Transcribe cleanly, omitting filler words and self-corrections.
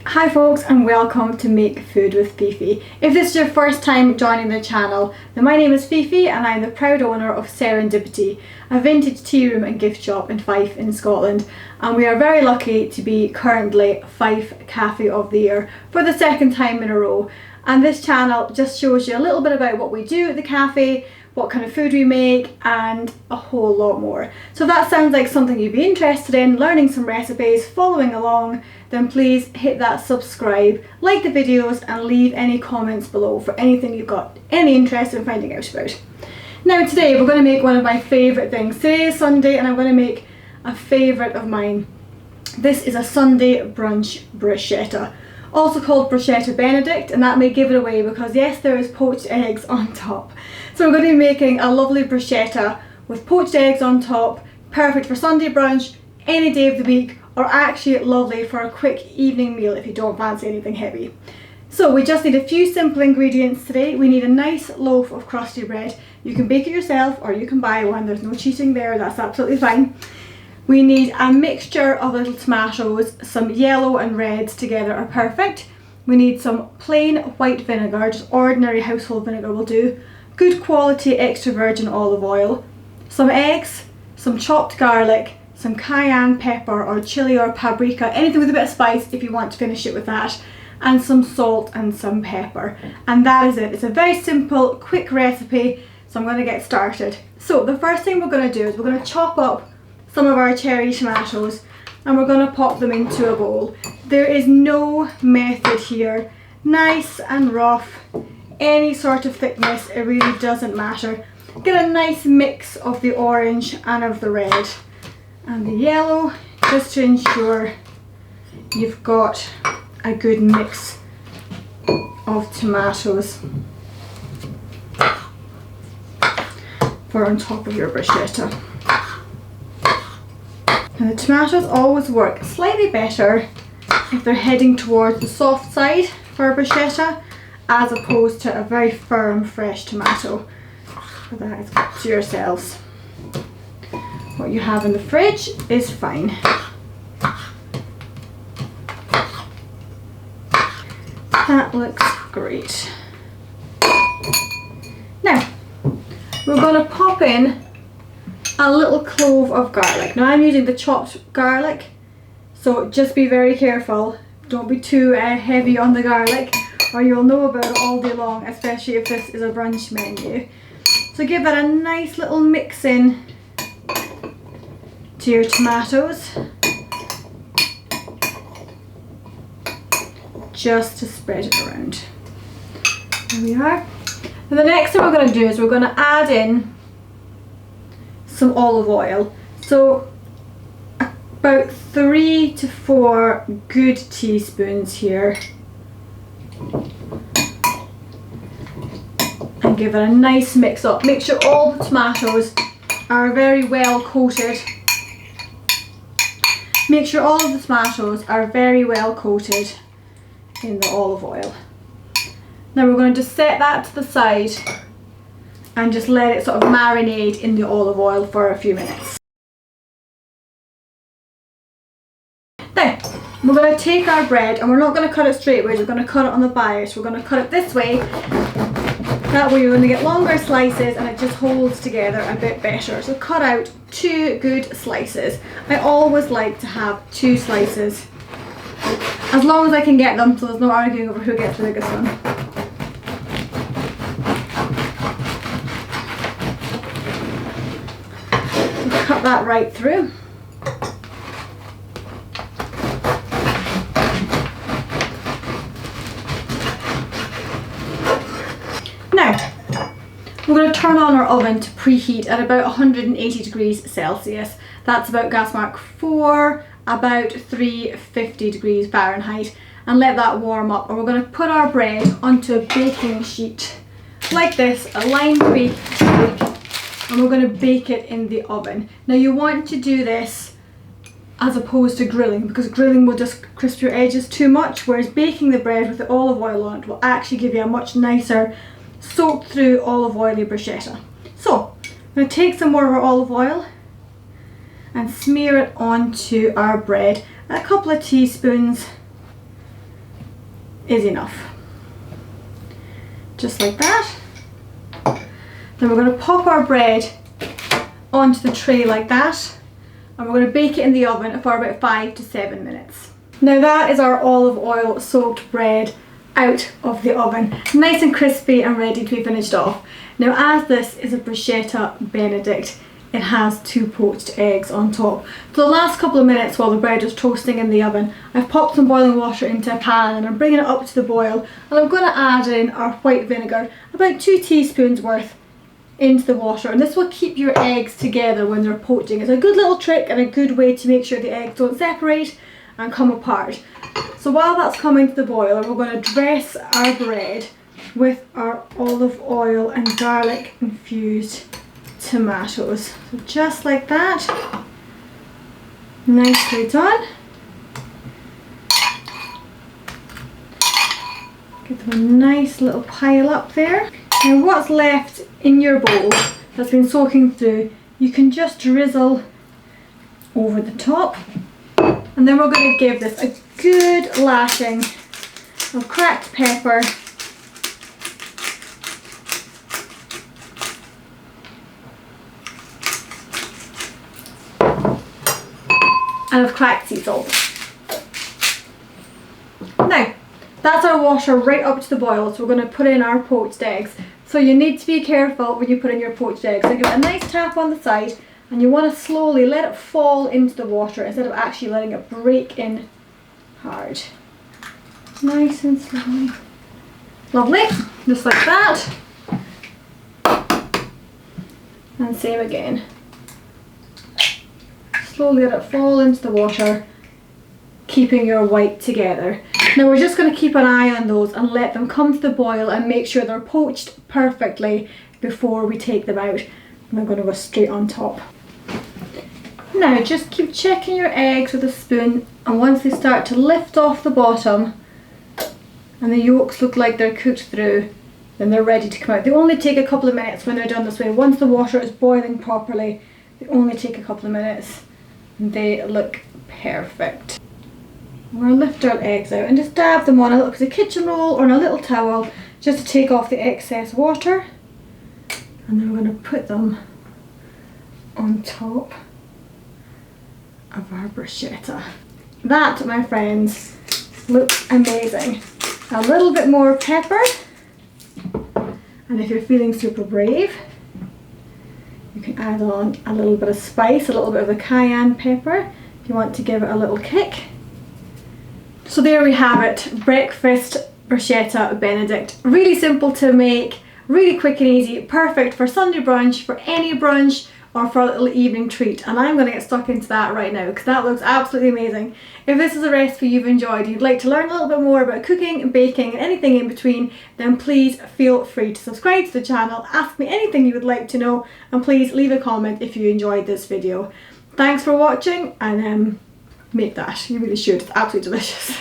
Hi folks, and welcome to Make Food with Fifi. If this is your first time joining the channel, then my name is Fifi and I'm the proud owner of Serendipity, a vintage tea room and gift shop in Fife in Scotland, and we are very lucky to be currently Fife Cafe of the Year for the second time in a row. And this channel just shows you a little bit about what we do at the cafe, what kind of food we make, and a whole lot more. So if that sounds like something you'd be interested in, learning some recipes, following along, then please hit that subscribe, like the videos, and leave any comments below for anything you've got any interest in finding out about. Now today we're going to make one of my favourite things. Today is Sunday and I'm going to make a favourite of mine. This is a Sunday brunch bruschetta, also called bruschetta benedict, and that may give it away because yes, there is poached eggs on top. So we're going to be making a lovely bruschetta with poached eggs on top, perfect for Sunday brunch, any day of the week, or actually lovely for a quick evening meal if you don't fancy anything heavy. So we just need a few simple ingredients today. We need a nice loaf of crusty bread. You can bake it yourself or you can buy one, there's no cheating there, that's absolutely fine. We need a mixture of little tomatoes, some yellow and reds together are perfect. We need some plain white vinegar, just ordinary household vinegar will do. Good quality extra virgin olive oil, some eggs, some chopped garlic, some cayenne pepper or chili or paprika, anything with a bit of spice if you want to finish it with that, and some salt and some pepper. And that is it. It's a very simple, quick recipe, so I'm going to get started. So the first thing we're going to do is we're going to chop up some of our cherry tomatoes and we're going to pop them into a bowl. There is no method here, nice and rough, any sort of thickness, it really doesn't matter. Get a nice mix of the orange and of the red and the yellow, just to ensure you've got a good mix of tomatoes for on top of your bruschetta. And the tomatoes always work slightly better if they're heading towards the soft side for a bruschetta as opposed to a very firm fresh tomato. So that is up to yourselves. What you have in the fridge is fine. That looks great. Now we're going to pop in a little clove of garlic. Now I'm using the chopped garlic, so just be very careful. Don't be too heavy on the garlic or you'll know about it all day long, especially if this is a brunch menu. So give that a nice little mix in to your tomatoes, just to spread it around. There we are. And the next thing we're going to do is we're going to add in some olive oil. So about 3 to 4 good teaspoons here. And give it a nice mix up. Make sure all the tomatoes are very well coated. Make sure all of the tomatoes are very well coated in the olive oil. Now we're going to just set that to the side and just let it sort of marinate in the olive oil for a few minutes. Now we're going to take our bread and we're not going to cut it straight ways, we're going to cut it on the bias. We're going to cut it this way. That way you're going to get longer slices and it just holds together a bit better. So cut out 2 good slices. I always like to have 2 slices, as long as I can get them, so there's no arguing over who gets the biggest one. So cut that right through. Now, we're going to turn on our oven to preheat at about 180 degrees Celsius. That's about gas mark 4, about 350 degrees Fahrenheit, and let that warm up. And we're going to put our bread onto a baking sheet like this, a lined baking sheet, and we're going to bake it in the oven. Now you want to do this as opposed to grilling, because grilling will just crisp your edges too much, whereas baking the bread with the olive oil on it will actually give you a much nicer soaked through olive oily bruschetta. So I'm going to take some more of our olive oil and smear it onto our bread. A couple of teaspoons is enough. Just like that. Then we're going to pop our bread onto the tray like that, and we're going to bake it in the oven for about 5 to 7 minutes. Now that is our olive oil soaked bread out of the oven, nice and crispy and ready to be finished off. Now, as this is a bruschetta benedict, it has 2 poached eggs on top. For the last couple of minutes while the bread was toasting in the oven, I've popped some boiling water into a pan and I'm bringing it up to the boil, and I'm going to add in our white vinegar, about 2 teaspoons worth, into the water, and this will keep your eggs together when they're poaching. It's a good little trick and a good way to make sure the eggs don't separate and come apart. So while that's coming to the boil, we're going to dress our bread with our olive oil and garlic infused tomatoes. So just like that, nicely done. Get them a nice little pile up there. Now what's left in your bowl that's been soaking through, you can just drizzle over the top, and then we're going to give this a good lashing of cracked pepper and of cracked sea salt. Now that's our water right up to the boil, so we're going to put in our poached eggs. So you need to be careful when you put in your poached eggs. So give it a nice tap on the side, and you want to slowly let it fall into the water instead of actually letting it break in hard. Nice and slowly. Lovely, just like that. And same again. Slowly let it fall into the water, keeping your white together. Now we're just going to keep an eye on those and let them come to the boil and make sure they're poached perfectly before we take them out. And I'm going to go straight on top. Now just keep checking your eggs with a spoon, and once they start to lift off the bottom and the yolks look like they're cooked through, then they're ready to come out. They only take a couple of minutes when they're done this way. Once the water is boiling properly, they only take a couple of minutes and they look perfect. We're going to lift our eggs out and just dab them on a little piece of kitchen roll or on a little towel just to take off the excess water, and then we're going to put them on top of our bruschetta. That, my friends, looks amazing. A little bit more pepper, and if you're feeling super brave, you can add on a little bit of spice, a little bit of the cayenne pepper if you want to give it a little kick. So there we have it, breakfast bruschetta benedict. Really simple to make, really quick and easy, perfect for Sunday brunch, for any brunch, or for a little evening treat. And I'm going to get stuck into that right now because that looks absolutely amazing. If this is a recipe you've enjoyed, you'd like to learn a little bit more about cooking, baking and anything in between, then please feel free to subscribe to the channel, ask me anything you would like to know, and please leave a comment if you enjoyed this video. Thanks for watching, and make that. You really should. It's absolutely delicious.